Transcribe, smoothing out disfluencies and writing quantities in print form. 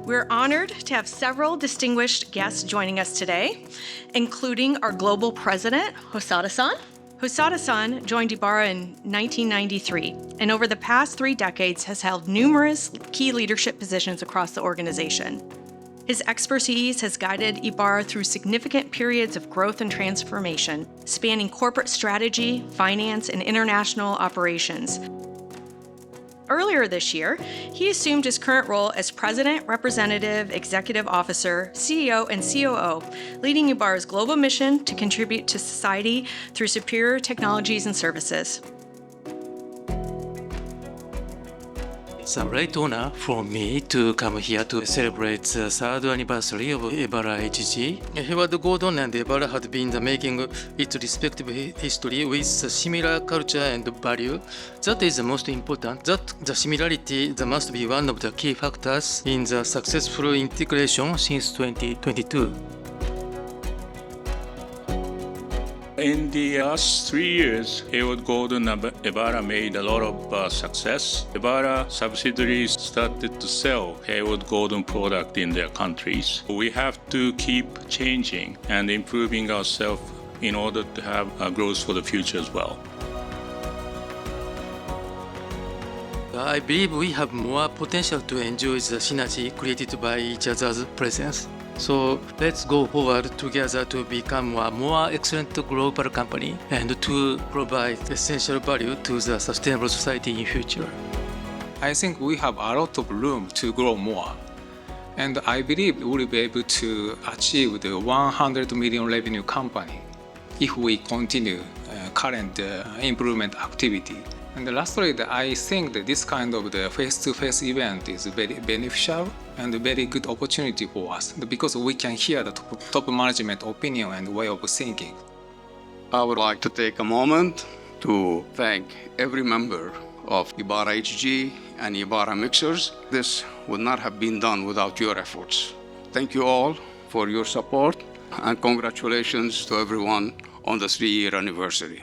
We're honored to have several distinguished guests joining us today, including our global president, Hosoda-san. Hosoda-san joined EBARA in 1993, and over the past 3 decades has held numerous key leadership positions across the organization. His expertise has guided EBARA through significant periods of growth and transformation, spanning corporate strategy, finance, and international operations. Earlier this year, he assumed his current role as President, Representative, Executive Officer, CEO, and COO, leading EBARA's global mission to contribute to society through superior technologies and services. It's a great honor for me to come here to celebrate the 3rd anniversary of EBARA HG. Edward Gordon and EBARA had been making its respective history with a similar culture and value. That is the most important. That the similarity that must be one of the key factors in the successful integration since 2022. In the last 3 years, Edward Gordon and EBARA made a lot of success. EBARA subsidiaries started to sell Edward Gordon product in their countries. We have to keep changing and improving ourselves in order to have a growth for the future as well. I believe we have more potential to enjoy the synergy created by each other's presence. So let's go forward together to become a more excellent global company and to provide essential value to the sustainable society in future. I think we have a lot of room to grow more. And I believe we will be able to achieve the 100 million revenue company if we continue current improvement activity. And lastly, I think that this kind of the face-to-face event is very beneficial and a very good opportunity for us because we can hear the top management opinion and way of thinking. I would like to take a moment to thank every member of EBARA HG and EBARA Mixers. This would not have been done without your efforts. Thank you all for your support and congratulations to everyone on the 3-year anniversary.